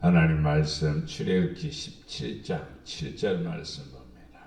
하나님 말씀 출애굽기 17장 7절 말씀 봅니다.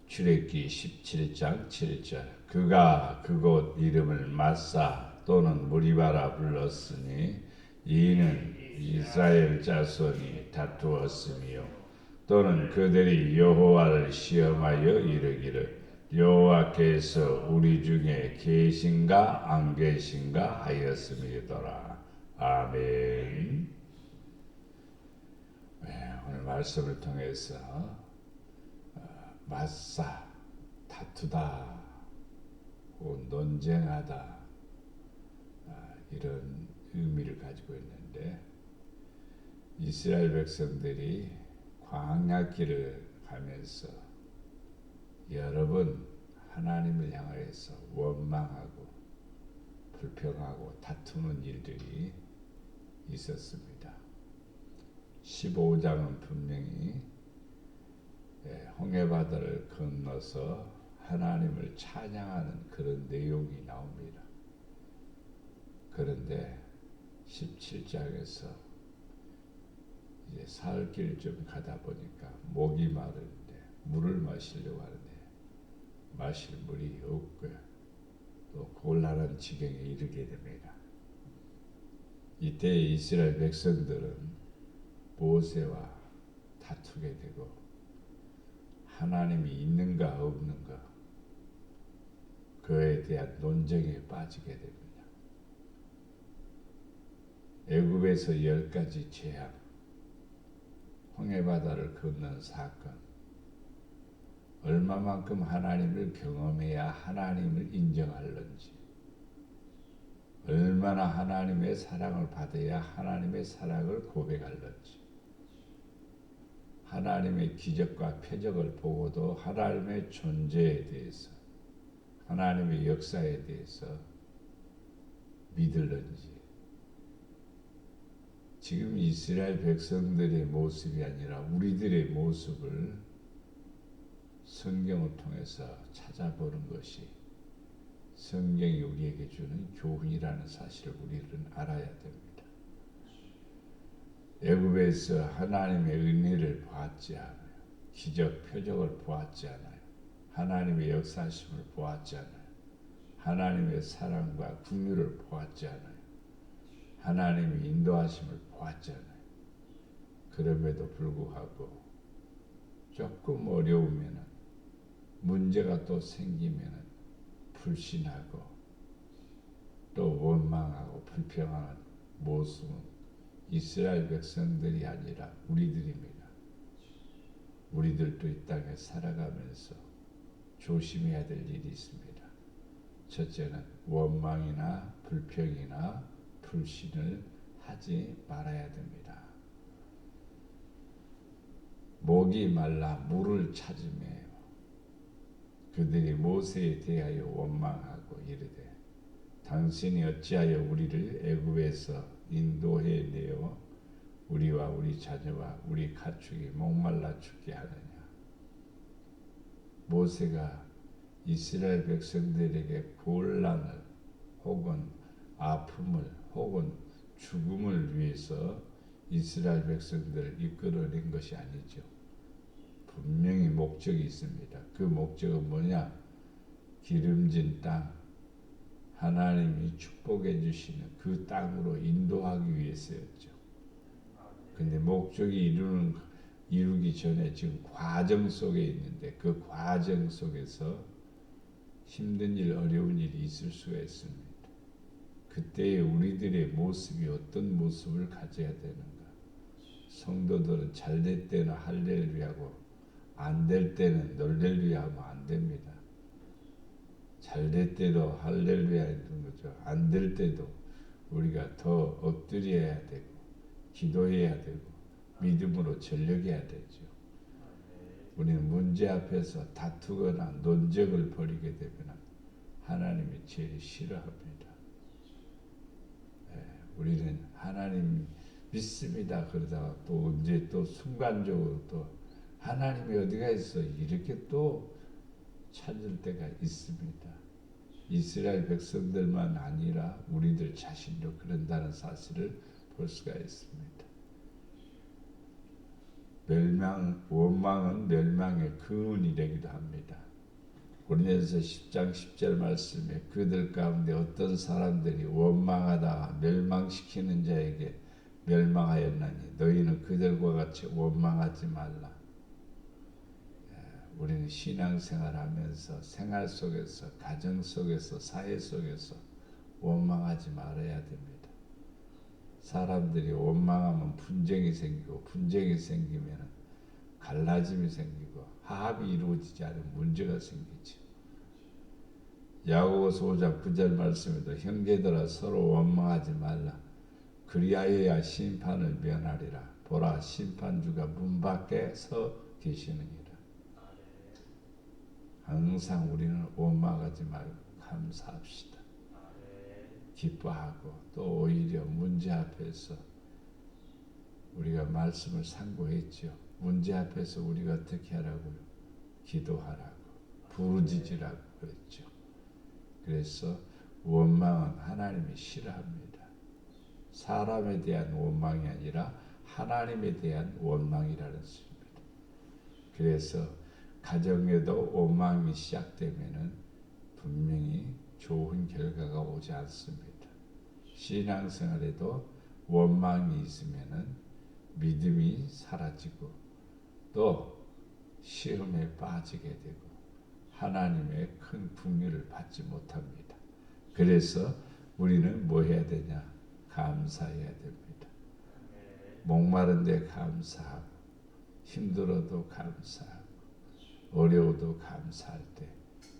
출애굽기 17장 7절 그가 그곳 이름을 마사 또는 무리바라 불렀으니 이는 이스라엘 자손이 다투었으며 또는 그들이 여호와를 시험하여 이르기를 여호와께서 우리 중에 계신가 안 계신가 하였음이더라. 아멘. 오늘 말씀을 통해서 맞사, 다투다, 논쟁하다 이런 의미를 가지고 있는데 이스라엘 백성들이 광야길을 가면서 여러 번 하나님을 향하여서 원망하고 불평하고 다투는 일들이 있었습니다. 15장은 분명히 홍해바다를 건너서 하나님을 찬양하는 그런 내용이 나옵니다. 그런데 17장에서 이제 사흘길 좀 가다 보니까 목이 마르는데 물을 마시려고 하는데 마실 물이 없고요. 또 곤란한 지경에 이르게 됩니다. 이때 이스라엘 백성들은 모세와 다투게 되고 하나님이 있는가 없는가 그에 대한 논쟁에 빠지게 됩니다. 애굽에서 10가지 재앙, 홍해바다를 건넌 사건, 얼마만큼 하나님을 경험해야 하나님을 인정할는지, 얼마나 하나님의 사랑을 받아야 하나님의 사랑을 고백할는지, 하나님의 기적과 표적을 보고도 하나님의 존재에 대해서, 하나님의 역사에 대해서 믿을는지, 지금 이스라엘 백성들의 모습이 아니라 우리들의 모습을 성경을 통해서 찾아보는 것이 성경이 우리에게 주는 교훈이라는 사실을 우리는 알아야 됩니다. 애굽에서 하나님의 은혜를 보았지 않아요. 기적 표적을 보았지 않아요. 하나님의 역사심을 보았지 않아요. 하나님의 사랑과 긍휼을 보았지 않아요. 하나님의 인도하심을 보았지 않아요. 그럼에도 불구하고 조금 어려우면 문제가 또 생기면 불신하고 또 원망하고 불평하는 모습은 이스라엘 백성들이 아니라 우리들입니다. 우리들도 이 땅에 살아가면서 조심해야 될 일이 있습니다. 첫째는 원망이나 불평이나 불신을 하지 말아야 됩니다. 목이 말라 물을 찾으며 그들이 모세에 대하여 원망하고 이르되 당신이 어찌하여 우리를 애굽에서 인도해 내어 우리와 우리 자녀와 우리 가축이 목말라 죽게 하느냐. 모세가 이스라엘 백성들에게 곤란을 혹은 아픔을 혹은 죽음을 위해서 이스라엘 백성들을 이끌어낸 것이 아니죠. 분명히 목적이 있습니다. 그 목적은 뭐냐? 기름진 땅, 하나님이 축복해 주시는 그 땅으로 인도하기 위해서였죠. 근데 목적이 이루기 전에 지금 과정 속에 있는데 그 과정 속에서 힘든 일, 어려운 일이 있을 수가 있습니다. 그때의 우리들의 모습이 어떤 모습을 가져야 되는가? 성도들은 잘 될 때는 할렐루야고 안 될 때는 놀렐루야 하면 안 됩니다. 잘 될 때도 할렐루야 하는 거죠. 안 될 때도 우리가 더 엎드려야 되고 기도해야 되고 믿음으로 전력해야 되죠. 우리는 문제 앞에서 다투거나 논쟁을 벌이게 되면 하나님이 제일 싫어합니다. 우리는 하나님 믿습니다. 그러다가 또 언제 또 순간적으로 또 하나님이 어디가 있어 이렇게 또 찾을 때가 있습니다. 이스라엘 백성들만 아니라 우리들 자신도 그런다는 사실을 볼 수가 있습니다. 원망은 멸망의 근원이 되기도 합니다. 고린도전서 10장 10절 말씀에 그들 가운데 어떤 사람들이 원망하다가 멸망시키는 자에게 멸망하였나니 너희는 그들과 같이 원망하지 말라. 우리는 신앙생활하면서 생활 속에서 가정 속에서 사회 속에서 원망하지 말아야 됩니다. 사람들이 원망하면 분쟁이 생기고 분쟁이 생기면 갈라짐이 생기고 화합이 이루어지지 않은 문제가 생기죠. 야고보서 5장 9절 말씀에도 형제들아 서로 원망하지 말라. 그리하여야 심판을 면하리라. 보라 심판주가 문 밖에 서 계시느니라. 항상 우리는 원망하지 말고 감사합시다. 기뻐하고 또 오히려 문제 앞에서 우리가 말씀을 상고했죠. 문제 앞에서 우리가 어떻게 하라고요? 기도하라고, 부르짖으라고 그랬죠. 그래서 원망은 하나님이 싫어합니다. 사람에 대한 원망이 아니라 하나님에 대한 원망이라는 것입니다. 그래서 가정에도 원망이 시작되면은 분명히 좋은 결과가 오지 않습니다. 신앙생활에도 원망이 있으면은 믿음이 사라지고 또 시험에 빠지게 되고 하나님의 큰 풍요를 받지 못합니다. 그래서 우리는 뭐 해야 되냐? 감사해야 됩니다. 목마른 데 감사하고 힘들어도 감사하고 어려워도 감사할 때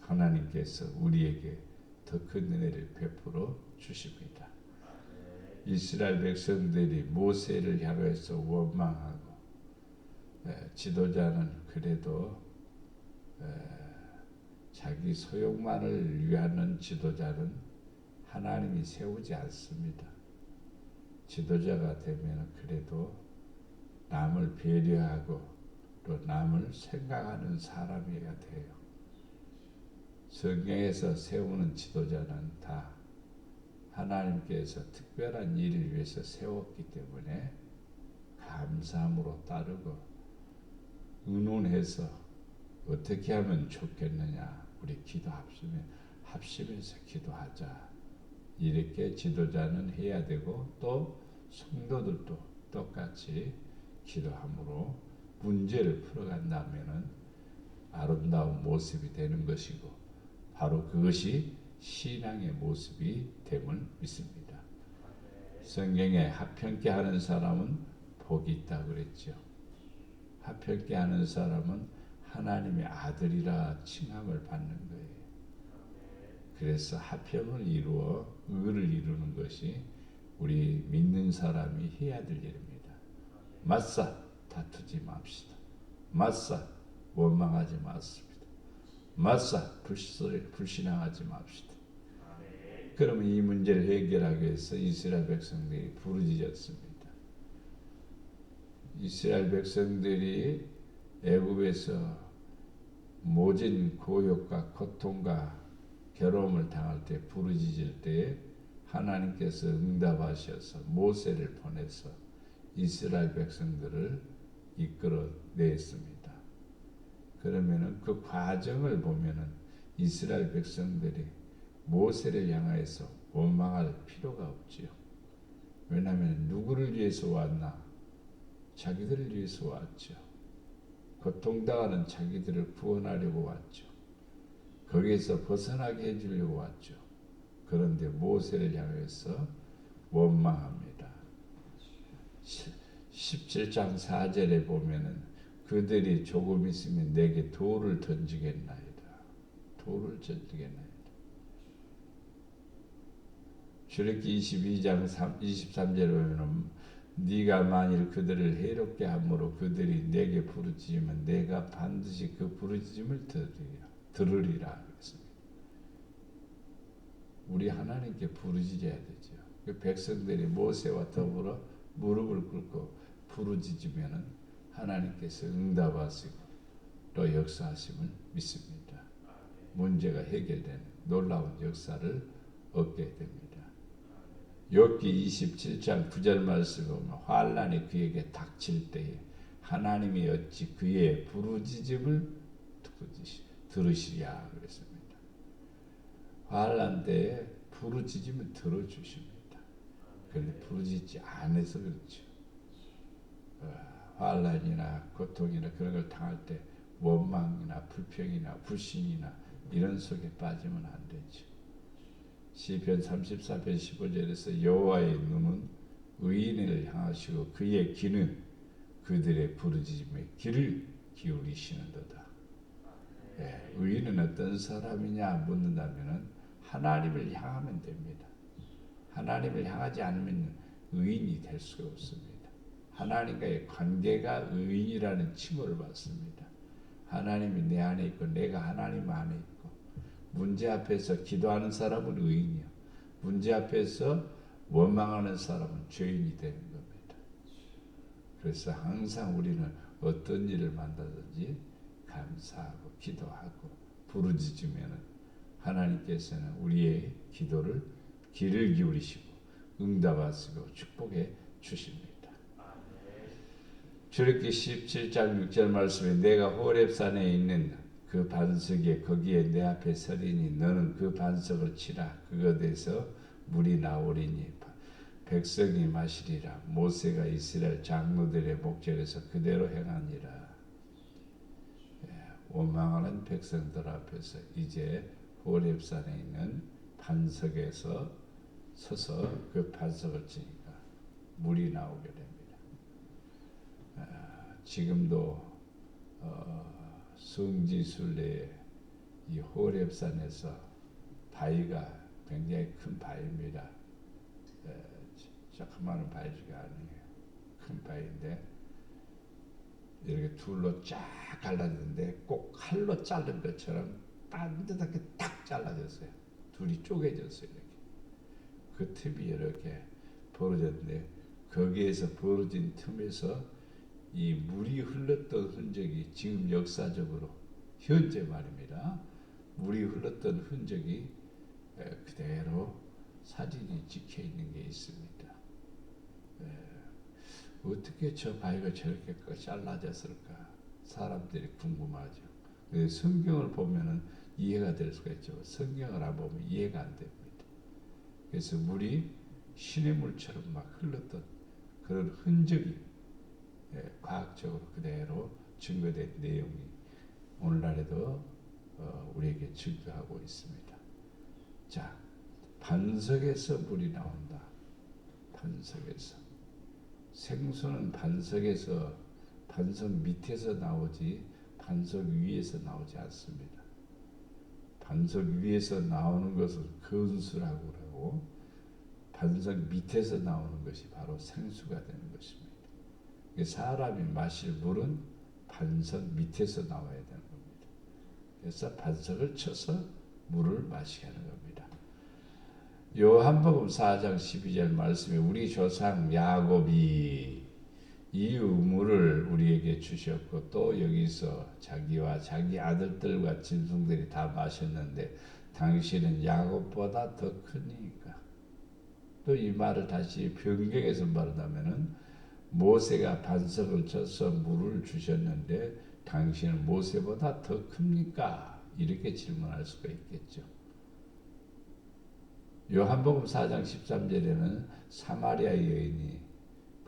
하나님께서 우리에게 더 큰 은혜를 베풀어 주십니다. 이스라엘 백성들이 모세를 향해서 원망하고 지도자는 그래도 자기 소욕만을 위하는 지도자는 하나님이 세우지 않습니다. 지도자가 되면 그래도 남을 배려하고 또 남을 생각하는 사람이어야 돼요. 성경에서 세우는 지도자는 다 하나님께서 특별한 일을 위해서 세웠기 때문에 감사함으로 따르고 의논해서 어떻게 하면 좋겠느냐, 우리 합심해서 기도하자, 이렇게 지도자는 해야 되고 또 성도들도 똑같이 기도함으로 문제를 풀어간다면 아름다운 모습이 되는 것이고 바로 그것이 신앙의 모습이 됨을 믿습니다. 성경에 합평케 하는 사람은 복이 있다 그랬죠. 합평케 하는 사람은 하나님의 아들이라 칭함을 받는 거예요. 그래서 합평을 이루어 의를 이루는 것이 우리 믿는 사람이 해야 될 일입니다. 맞사 다투지 맙시다. 맞사 원망하지 마십시다. 맞사 불신앙하지 맙시다. 그러면 이 문제를 해결하기 위해서 이스라엘 백성들이 부르짖었습니다. 이스라엘 백성들이 애굽에서 모진 고욕과 고통과 괴로움을 당할 때 부르짖을 때 하나님께서 응답하셔서 모세를 보내서 이스라엘 백성들을 이끌어냈습니다. 그러면은 그 과정을 보면은 이스라엘 백성들이 모세를 향하여서 원망할 필요가 없지요. 왜냐하면 누구를 위해서 왔나? 자기들을 위해서 왔죠. 고통당하는 자기들을 구원하려고 왔죠. 거기에서 벗어나게 해주려고 왔죠. 그런데 모세를 향해서 원망합니다. 17장 4절에 보면은 그들이 조금 있으면 내게 돌을 던지겠나이다. 돌을 던지겠나이다. 출애굽기 22장 23절에 보면 네가 만일 그들을 해롭게 함으로 그들이 내게 부르짖으면 내가 반드시 그 부르짖음을 들으리라 했습니다. 우리 하나님께 부르짖어야 되죠. 그 백성들이 모세와 더불어 무릎을 꿇고 부르짖으면 하나님께서 응답하시고 또 역사하심을 믿습니다. 문제가 해결되는 놀라운 역사를 얻게 됩니다. 욥기 27장 9절 말씀에 보면 환난이 그에게 닥칠 때에 하나님이 어찌 그의 부르짖음을 들으시랴 그랬습니다. 환난 때에 부르짖음을 들어주십니다. 그런데 부르짖지 않아서 그렇죠. 환난이나 고통이나 그런 걸 당할 때 원망이나 불평이나 불신이나 이런 속에 빠지면 안 되죠. 시편 34편 15절에서 여호와의 눈은 의인을 향하시고 그의 귀는 그들의 부르짖음에 귀를 기울이시는도다. 의인은 어떤 사람이냐 묻는다면 하나님을 향하면 됩니다. 하나님을 향하지 않으면 의인이 될 수가 없습니다. 하나님과의 관계가 의인이라는 칭호를 받습니다. 하나님이 내 안에 있고 내가 하나님 안에 있고 문제 앞에서 기도하는 사람은 의인이요. 문제 앞에서 원망하는 사람은 죄인이 되는 겁니다. 그래서 항상 우리는 어떤 일을 만나든지 감사하고 기도하고 부르짖으면 하나님께서는 우리의 기도를 귀를 기울이시고 응답하시고 축복해 주십니다. 출애굽기 17장 6절 말씀에 내가 호렙산에 있는 그 반석에 거기에 내 앞에 서리니 너는 그 반석을 치라. 그것에서 물이 나오리니 백성이 마시리라. 모세가 이스라엘 장로들의 목전에서 그대로 행하니라. 원망하는 백성들 앞에서 이제 호렙산에 있는 반석에서 서서 그 반석을 치니까 물이 나오게 됩니다. 지금도 성지순례 이 호렙산에서 바위가 굉장히 큰 바위입니다. 조그마한 바위가 아니에요. 큰 바위인데 이렇게 둘로 쫙 갈라졌는데 꼭 칼로 자른 것처럼 반듯하게 딱 잘라졌어요. 둘이 쪼개졌어요. 이렇게. 그 틈이 이렇게 벌어졌는데 거기에서 벌어진 틈에서 이 물이 흘렀던 흔적이 지금 역사적으로 현재 말입니다. 물이 흘렀던 흔적이 그대로 사진이 찍혀 있는 게 있습니다. 어떻게 저 바위가 저렇게 잘라졌을까? 사람들이 궁금하죠. 성경을 보면은 이해가 될 수가 있죠. 성경을 안 보면 이해가 안 됩니다. 그래서 물이 시냇물처럼 막 흘렀던 그런 흔적이 과학적으로 그대로 증거된 내용이 오늘날에도 우리에게 증거하고 있습니다. 자, 반석에서 물이 나온다. 반석에서. 생수는 반석에서, 반석 밑에서 나오지 반석 위에서 나오지 않습니다. 반석 위에서 나오는 것을 근수라고 하고 반석 밑에서 나오는 것이 바로 생수가 되는 것입니다. 사람이 마실 물은 반석 밑에서 나와야 되는 겁니다. 그래서 반석을 쳐서 물을 마시게 하는 겁니다. 요한복음 4장 12절 말씀에 우리 조상 야곱이 이 우물을 우리에게 주셨고 또 여기서 자기와 자기 아들들과 짐승들이 다 마셨는데 당신은 야곱보다 더 크니까. 또 이 말을 다시 변경해서 말하자면은 모세가 반석을 쳐서 물을 주셨는데 당신은 모세보다 더 큽니까? 이렇게 질문할 수가 있겠죠. 요한복음 4장 13절에는 사마리아 여인이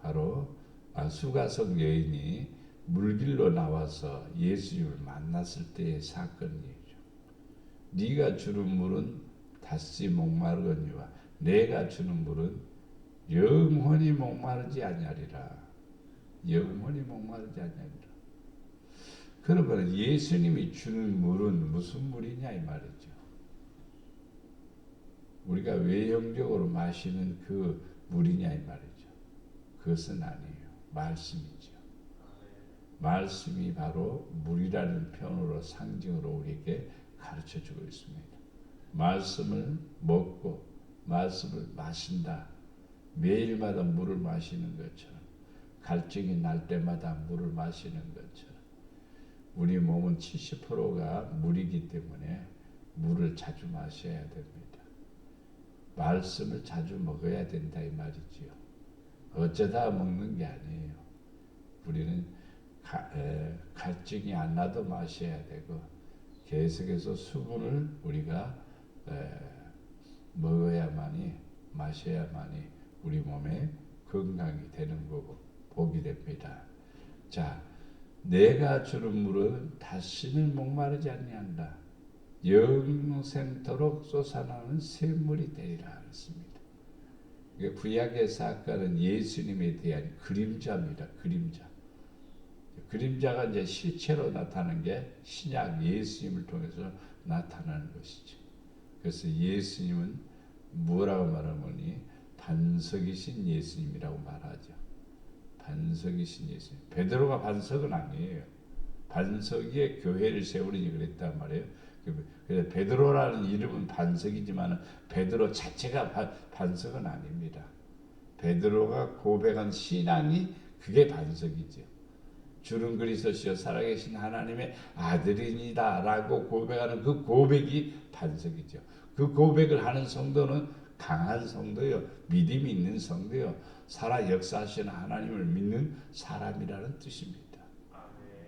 바로 수가성 여인이 물길로 나와서 예수님을 만났을 때의 사건이죠. 네가 주는 물은 다시 목마르거니와 내가 주는 물은 영원히 목마르지 아니하리라. 영원히 목마르지 아니하리라. 그러면 예수님이 주는 물은 무슨 물이냐 이 말이죠. 우리가 외형적으로 마시는 그 물이냐 이 말이죠. 그것은 아니에요. 말씀이죠. 말씀이 바로 물이라는 표현으로 상징으로 우리에게 가르쳐주고 있습니다. 말씀을 먹고 말씀을 마신다. 매일마다 물을 마시는 것처럼 갈증이 날 때마다 물을 마시는 것처럼 우리 몸은 70%가 물이기 때문에 물을 자주 마셔야 됩니다. 말씀을 자주 먹어야 된다 이 말이지요. 어쩌다 먹는 게 아니에요. 우리는 갈증이 안 나도 마셔야 되고 계속해서 수분을 우리가 먹어야만이 마셔야만이 우리 몸에 건강이 되는 거고 복이 됩니다. 자, 내가 주는 물은 다시는 목마르지 아니한다. 영생토록 솟아나는 샘물이 되리라 했습니다. 구약의 사건은 예수님에 대한 그림자입니다. 그림자. 그림자가 이제 실체로 나타나는 게 신약 예수님을 통해서 나타나는 것이죠. 그래서 예수님은 뭐라고 말하니 반석이신 예수님이라고 말하죠. 반석이신 예수님. 베드로가 반석은 아니에요. 반석 위에 교회를 세우려니 그랬단 말이에요. 그래서 베드로라는 이름은 반석이지만 베드로 자체가 반석은 아닙니다. 베드로가 고백한 신앙이 그게 반석이죠. 주는 그리스도시요 살아계신 하나님의 아들이니다 라고 고백하는 그 고백이 반석이죠. 그 고백을 하는 성도는 강한 성도요, 믿음이 있는 성도요, 살아 역사하시는 하나님을 믿는 사람이라는 뜻입니다.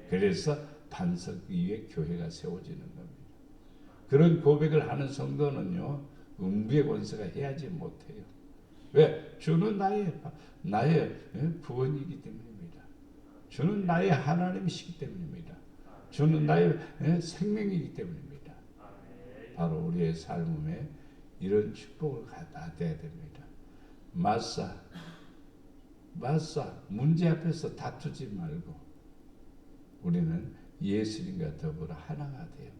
그래서 반석 위에 교회가 세워지는 겁니다. 그런 고백을 하는 성도는요, 음부의 권세가 해하지 못해요. 왜? 주는 나의 구원이기 때문입니다. 주는 나의 하나님이시기 때문입니다. 주는 나의 생명이기 때문입니다. 바로 우리의 삶에 이런 축복을 갖아야 됩니다. 마사 문제 앞에서 다투지 말고 우리는 예수님과 더불어 하나가 되고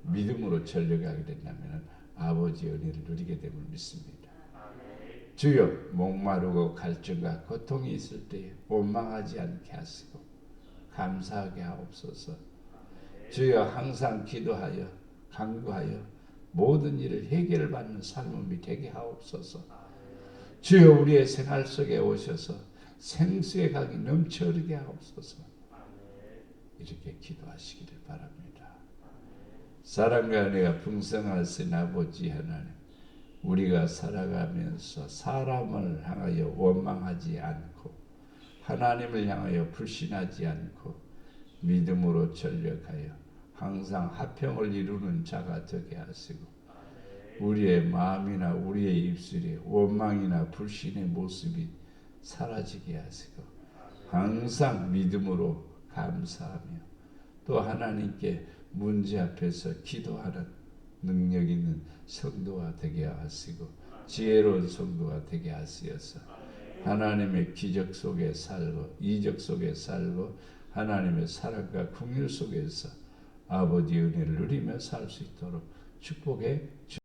믿음으로 전력하게 된다면 아버지의 은혜를 누리게 됨을 믿습니다. 주여 목마르고 갈증과 고통이 있을 때에 원망하지 않게 하시고 감사하게 하옵소서. 주여 항상 기도하여 간구하여 모든 일을 해결을 받는 삶이 되게 하옵소서. 주여 우리의 생활 속에 오셔서 생수의 강이 넘쳐 흐르게 하옵소서. 이렇게 기도하시기를 바랍니다. 사랑과 은혜가 풍성하신 아버지 하나님, 우리가 살아가면서 사람을 향하여 원망하지 않고 하나님을 향하여 불신하지 않고 믿음으로 전력하여 항상 화평을 이루는 자가 되게 하시고 우리의 마음이나 우리의 입술에 원망이나 불신의 모습이 사라지게 하시고 항상 믿음으로 감사하며 또 하나님께 문제 앞에서 기도하는 능력 있는 성도가 되게 하시고 지혜로운 성도가 되게 하시어서 하나님의 기적 속에 살고 이적 속에 살고 하나님의 사랑과 긍휼 속에서 아버지의 은혜를 누리며 살 수 있도록 축복해